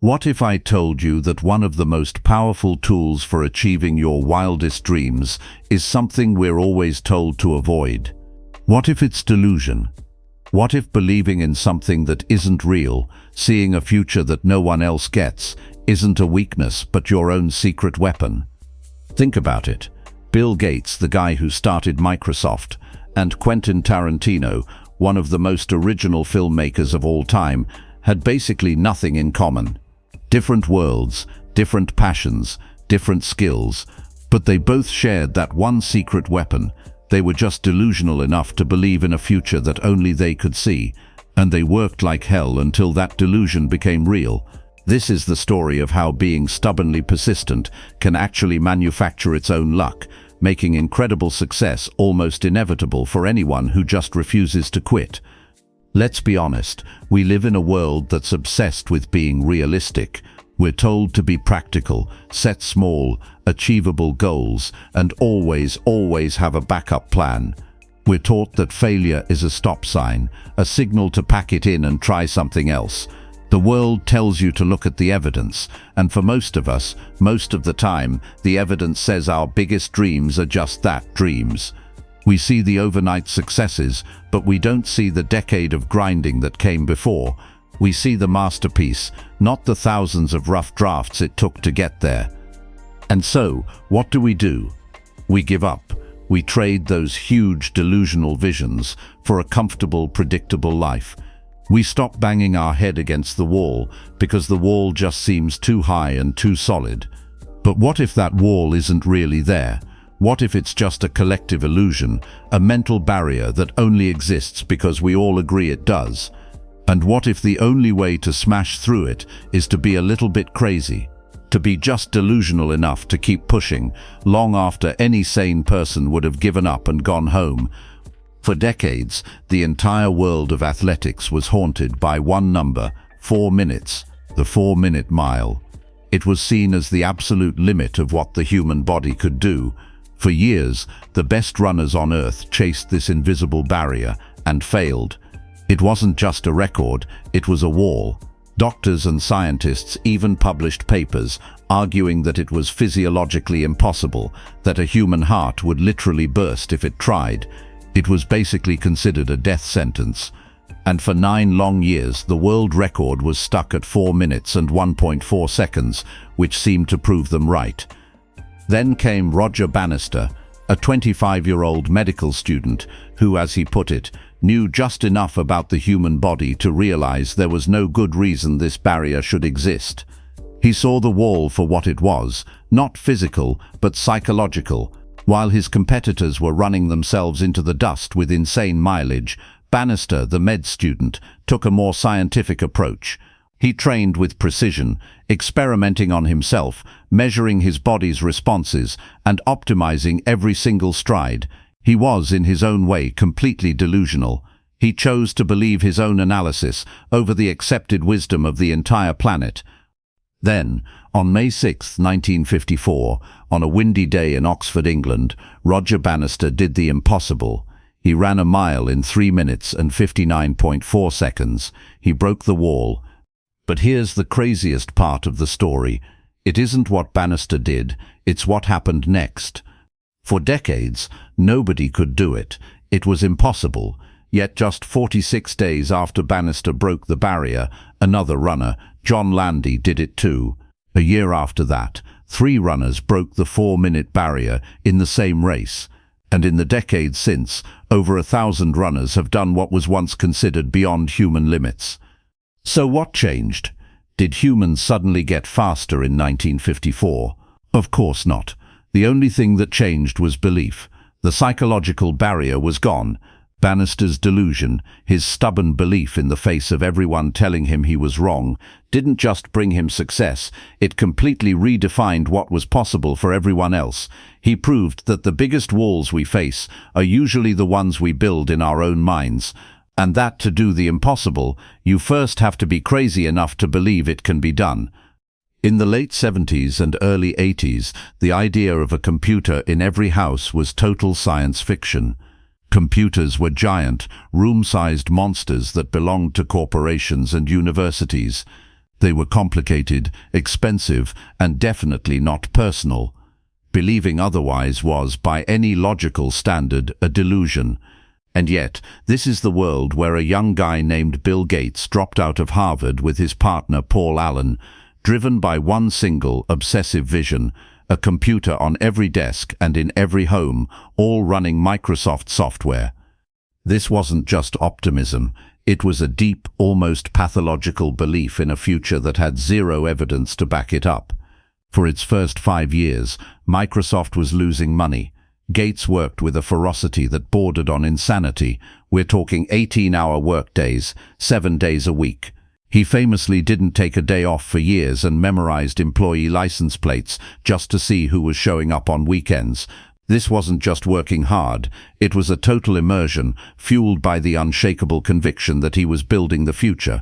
What if I told you that one of the most powerful tools for achieving your wildest dreams is something we're always told to avoid? What if it's delusion? What if believing in something that isn't real, seeing a future that no one else gets, isn't a weakness but your own secret weapon? Think about it. Bill Gates, the guy who started Microsoft, and Quentin Tarantino, one of the most original filmmakers of all time, had basically nothing in common. Different worlds, different passions, different skills, but they both shared that one secret weapon. They were just delusional enough to believe in a future that only they could see, and they worked like hell until that delusion became real. This is the story of how being stubbornly persistent can actually manufacture its own luck, making incredible success almost inevitable for anyone who just refuses to quit. Let's be honest, we live in a world that's obsessed with being realistic. We're told to be practical, set small, achievable goals, and always have a backup plan. We're taught that failure is a stop sign, a signal to pack it in and try something else. The world tells you to look at the evidence, and for most of us, most of the time, the evidence says our biggest dreams are just that, dreams. We see the overnight successes, but we don't see the decade of grinding that came before. We see the masterpiece, not the thousands of rough drafts it took to get there. And so, what do? We give up. We trade those huge delusional visions for a comfortable, predictable life. We stop banging our head against the wall because the wall just seems too high and too solid. But what if that wall isn't really there? What if it's just a collective illusion, a mental barrier that only exists because we all agree it does? And what if the only way to smash through it is to be a little bit crazy? To be just delusional enough to keep pushing, long after any sane person would have given up and gone home? For decades, the entire world of athletics was haunted by one number, 4 minutes, the 4-minute mile. It was seen as the absolute limit of what the human body could do. For years, the best runners on Earth chased this invisible barrier and failed. It wasn't just a record, it was a wall. Doctors and scientists even published papers arguing that it was physiologically impossible, that a human heart would literally burst if it tried. It was basically considered a death sentence. And for 9 long years, the world record was stuck at 4 minutes and 1.4 seconds, which seemed to prove them right. Then came Roger Bannister, a 25-year-old medical student who, as he put it, knew just enough about the human body to realize there was no good reason this barrier should exist. He saw the wall for what it was, not physical, but psychological. While his competitors were running themselves into the dust with insane mileage, Bannister, the med student, took a more scientific approach. He trained with precision, experimenting on himself, measuring his body's responses, and optimizing every single stride. He was, in his own way, completely delusional. He chose to believe his own analysis over the accepted wisdom of the entire planet. Then, on May 6, 1954, on a windy day in Oxford, England, Roger Bannister did the impossible. He ran a mile in 3 minutes and 59.4 seconds. He broke the wall. But here's the craziest part of the story. It isn't what Bannister did, it's what happened next. For decades, nobody could do it. It was impossible. Yet just 46 days after Bannister broke the barrier, another runner, John Landy, did it too. A year after that, 3 runners broke the 4-minute barrier in the same race. And in the decades since, over 1,000 runners have done what was once considered beyond human limits. So what changed? Did humans suddenly get faster in 1954? Of course not. The only thing that changed was belief. The psychological barrier was gone. Bannister's delusion, his stubborn belief in the face of everyone telling him he was wrong, didn't just bring him success, it completely redefined what was possible for everyone else. He proved that the biggest walls we face are usually the ones we build in our own minds. And that to do the impossible, you first have to be crazy enough to believe it can be done. In the late 70s and early 80s, the idea of a computer in every house was total science fiction. Computers were giant, room-sized monsters that belonged to corporations and universities. They were complicated, expensive, and definitely not personal. Believing otherwise was, by any logical standard, a delusion. And yet, this is the world where a young guy named Bill Gates dropped out of Harvard with his partner Paul Allen, driven by one single, obsessive vision: a computer on every desk and in every home, all running Microsoft software. This wasn't just optimism. It was a deep, almost pathological belief in a future that had zero evidence to back it up. For its first 5 years, Microsoft was losing money. Gates worked with a ferocity that bordered on insanity. We're talking 18-hour workdays, 7 days a week. He famously didn't take a day off for years and memorized employee license plates just to see who was showing up on weekends. This wasn't just working hard, it was a total immersion, fueled by the unshakable conviction that he was building the future.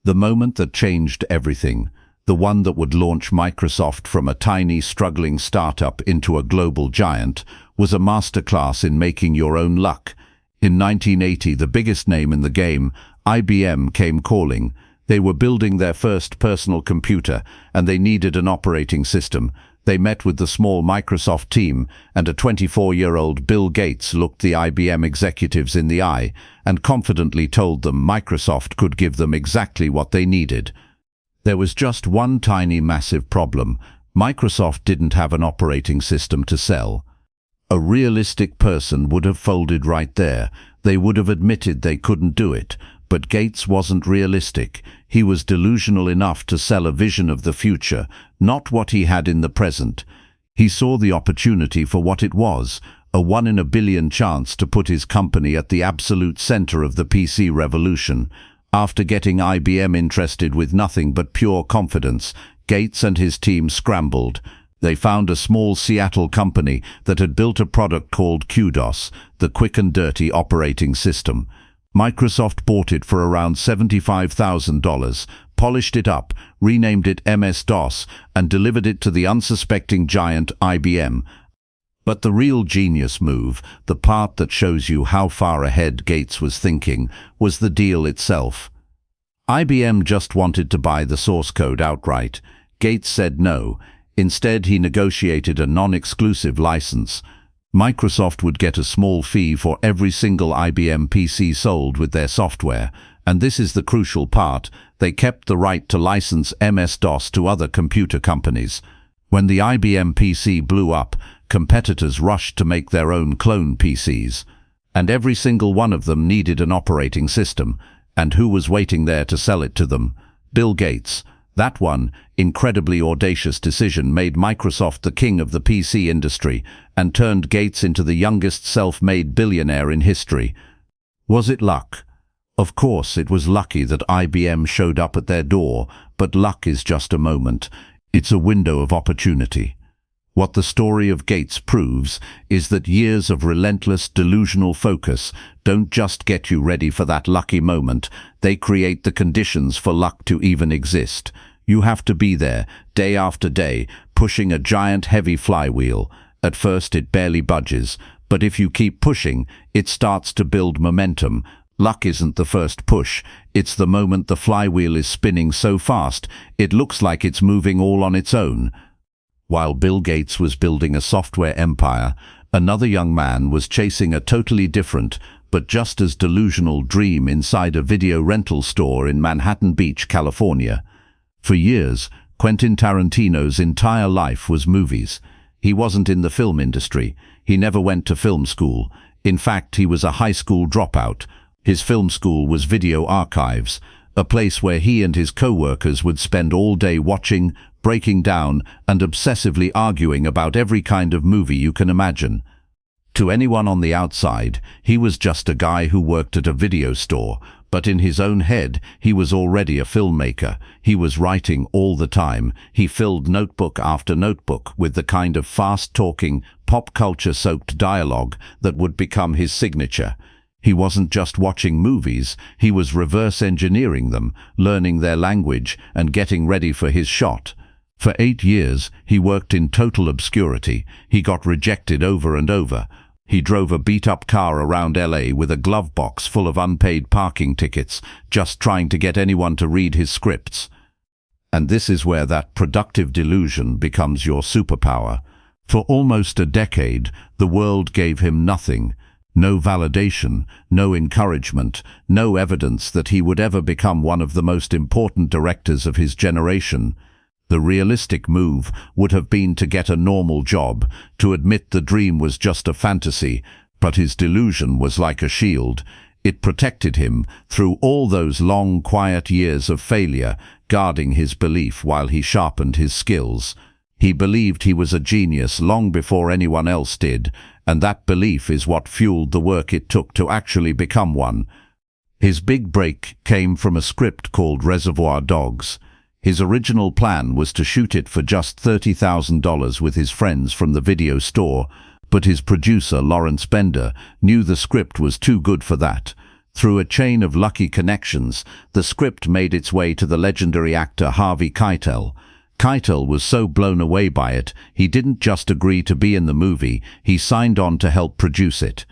The moment that changed everything, the one that would launch Microsoft from a tiny, struggling startup into a global giant, was a masterclass in making your own luck. In 1980, the biggest name in the game, IBM, came calling. They were building their first personal computer, and they needed an operating system. They met with the small Microsoft team, and a 24-year-old Bill Gates looked the IBM executives in the eye and confidently told them Microsoft could give them exactly what they needed. There was just one tiny, massive problem. Microsoft didn't have an operating system to sell. A realistic person would have folded right there. They would have admitted they couldn't do it. But Gates wasn't realistic. He was delusional enough to sell a vision of the future, not what he had in the present. He saw the opportunity for what it was, a 1 in a billion chance to put his company at the absolute center of the PC revolution. After getting IBM interested with nothing but pure confidence, Gates and his team scrambled. They found a small Seattle company that had built a product called QDOS, the quick and dirty operating system. Microsoft bought it for around $75,000, polished it up, renamed it MS-DOS, and delivered it to the unsuspecting giant IBM. But the real genius move, the part that shows you how far ahead Gates was thinking, was the deal itself. IBM just wanted to buy the source code outright. Gates said no. Instead, he negotiated a non-exclusive license. Microsoft would get a small fee for every single IBM PC sold with their software, and this is the crucial part: they kept the right to license MS-DOS to other computer companies. When the IBM PC blew up, competitors rushed to make their own clone PCs. And every single one of them needed an operating system. And who was waiting there to sell it to them? Bill Gates. That one, incredibly audacious decision made Microsoft the king of the PC industry and turned Gates into the youngest self-made billionaire in history. Was it luck? Of course, it was lucky that IBM showed up at their door, but luck is just a moment. It's a window of opportunity. What the story of Gates proves is that years of relentless, delusional focus don't just get you ready for that lucky moment, they create the conditions for luck to even exist. You have to be there, day after day, pushing a giant heavy flywheel. At first it barely budges, but if you keep pushing, it starts to build momentum. Luck isn't the first push, it's the moment the flywheel is spinning so fast, it looks like it's moving all on its own. While Bill Gates was building a software empire, another young man was chasing a totally different, but just as delusional dream inside a video rental store in Manhattan Beach, California. For years, Quentin Tarantino's entire life was movies. He wasn't in the film industry. He never went to film school. In fact, he was a high school dropout. His film school was Video Archives, a place where he and his co-workers would spend all day watching, breaking down, and obsessively arguing about every kind of movie you can imagine. To anyone on the outside, he was just a guy who worked at a video store, but in his own head, he was already a filmmaker. He was writing all the time. He filled notebook after notebook with the kind of fast-talking, pop culture-soaked dialogue that would become his signature. He wasn't just watching movies, he was reverse engineering them, learning their language, and getting ready for his shot. For 8 years, he worked in total obscurity. He got rejected over and over. He drove a beat-up car around LA with a glove box full of unpaid parking tickets, just trying to get anyone to read his scripts. And this is where that productive delusion becomes your superpower. For almost a decade, the world gave him nothing. No validation, no encouragement, no evidence that he would ever become one of the most important directors of his generation. The realistic move would have been to get a normal job, to admit the dream was just a fantasy, but his delusion was like a shield. It protected him through all those long, quiet years of failure, guarding his belief while he sharpened his skills. He believed he was a genius long before anyone else did, and that belief is what fueled the work it took to actually become one. His big break came from a script called Reservoir Dogs. His original plan was to shoot it for just $30,000 with his friends from the video store, but his producer, Lawrence Bender, knew the script was too good for that. Through a chain of lucky connections, the script made its way to the legendary actor Harvey Keitel. Keitel was so blown away by it, he didn't just agree to be in the movie, he signed on to help produce it.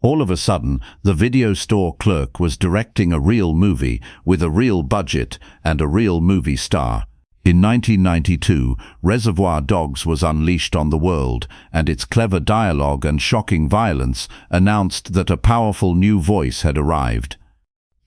All of a sudden, the video store clerk was directing a real movie with a real budget and a real movie star. In 1992, Reservoir Dogs was unleashed on the world, and its clever dialogue and shocking violence announced that a powerful new voice had arrived.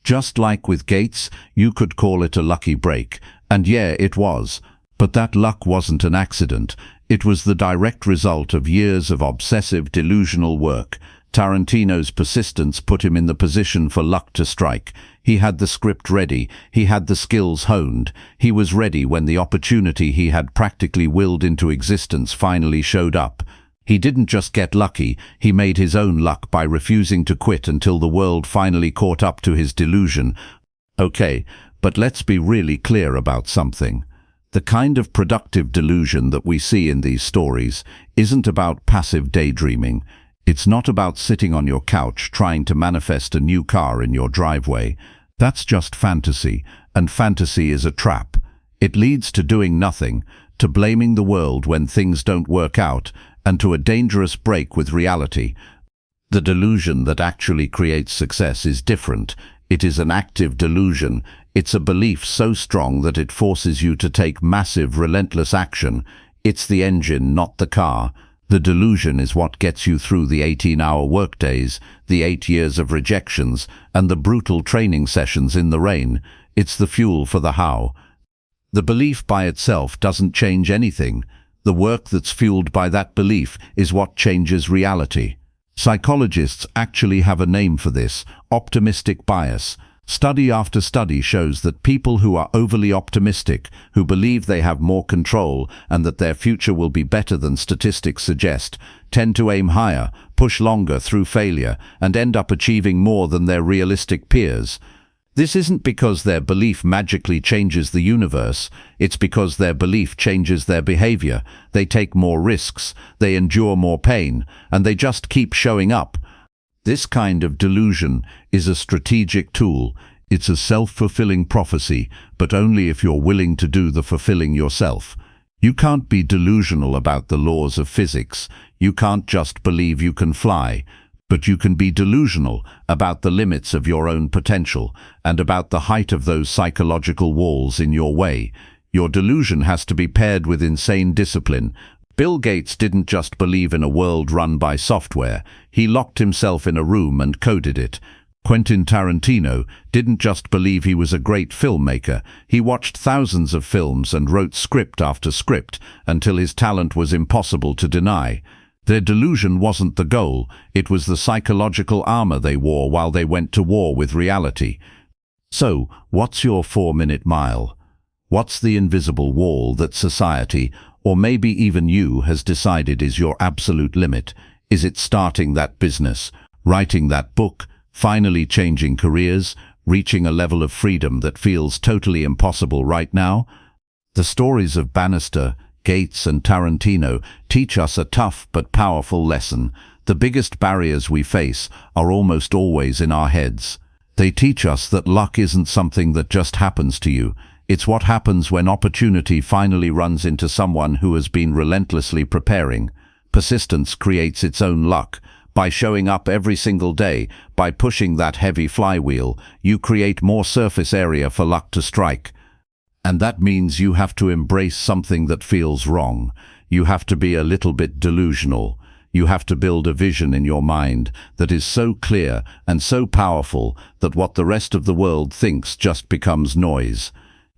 Just like with Gates, you could call it a lucky break, and yeah, it was. But that luck wasn't an accident. It was the direct result of years of obsessive, delusional work. Tarantino's persistence put him in the position for luck to strike. He had the script ready. He had the skills honed. He was ready when the opportunity he had practically willed into existence finally showed up. He didn't just get lucky, he made his own luck by refusing to quit until the world finally caught up to his delusion. Okay, but let's be really clear about something. The kind of productive delusion that we see in these stories isn't about passive daydreaming. It's not about sitting on your couch trying to manifest a new car in your driveway. That's just fantasy, and fantasy is a trap. It leads to doing nothing, to blaming the world when things don't work out, and to a dangerous break with reality. The delusion that actually creates success is different. It is an active delusion. It's a belief so strong that it forces you to take massive, relentless action. It's the engine, not the car. The delusion is what gets you through the 18-hour workdays, the 8 years of rejections, and the brutal training sessions in the rain. It's the fuel for the how. The belief by itself doesn't change anything. The work that's fueled by that belief is what changes reality. Psychologists actually have a name for this: optimistic bias. Study after study shows that people who are overly optimistic, who believe they have more control and that their future will be better than statistics suggest, tend to aim higher, push longer through failure, and end up achieving more than their realistic peers. This isn't because their belief magically changes the universe, it's because their belief changes their behavior. They take more risks, they endure more pain, and they just keep showing up. This kind of delusion is a strategic tool. It's a self-fulfilling prophecy, but only if you're willing to do the fulfilling yourself. You can't be delusional about the laws of physics. You can't just believe you can fly. But you can be delusional about the limits of your own potential and about the height of those psychological walls in your way. Your delusion has to be paired with insane discipline. Bill Gates didn't just believe in a world run by software. He locked himself in a room and coded it. Quentin Tarantino didn't just believe he was a great filmmaker. He watched thousands of films and wrote script after script until his talent was impossible to deny. Their delusion wasn't the goal, it was the psychological armor they wore while they went to war with reality. So, what's your 4-minute mile? What's the invisible wall that society, or maybe even you, has decided is your absolute limit? Is it starting that business, writing that book, finally changing careers, reaching a level of freedom that feels totally impossible right now? The stories of Bannister, Gates and Tarantino teach us a tough but powerful lesson. The biggest barriers we face are almost always in our heads. They teach us that luck isn't something that just happens to you. It's what happens when opportunity finally runs into someone who has been relentlessly preparing. Persistence creates its own luck. By showing up every single day, by pushing that heavy flywheel, you create more surface area for luck to strike. And that means you have to embrace something that feels wrong. You have to be a little bit delusional. You have to build a vision in your mind that is so clear and so powerful that what the rest of the world thinks just becomes noise.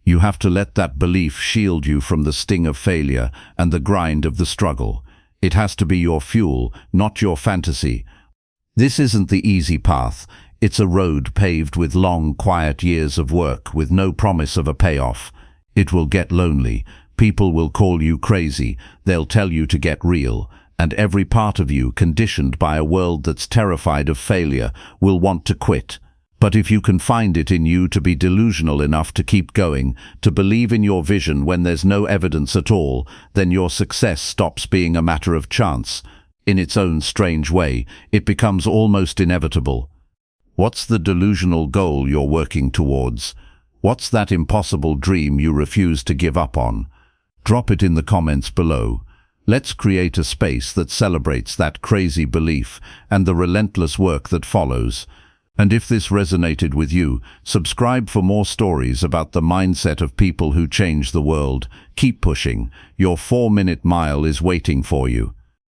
You have to let that belief shield you from the sting of failure and the grind of the struggle. It has to be your fuel, not your fantasy. This isn't the easy path. It's a road paved with long, quiet years of work with no promise of a payoff. It will get lonely. People will call you crazy. They'll tell you to get real. And every part of you, conditioned by a world that's terrified of failure, will want to quit. But if you can find it in you to be delusional enough to keep going, to believe in your vision when there's no evidence at all, then your success stops being a matter of chance. In its own strange way, it becomes almost inevitable. What's the delusional goal you're working towards? What's that impossible dream you refuse to give up on? Drop it in the comments below. Let's create a space that celebrates that crazy belief and the relentless work that follows. And if this resonated with you, subscribe for more stories about the mindset of people who change the world. Keep pushing. Your 4-minute mile is waiting for you.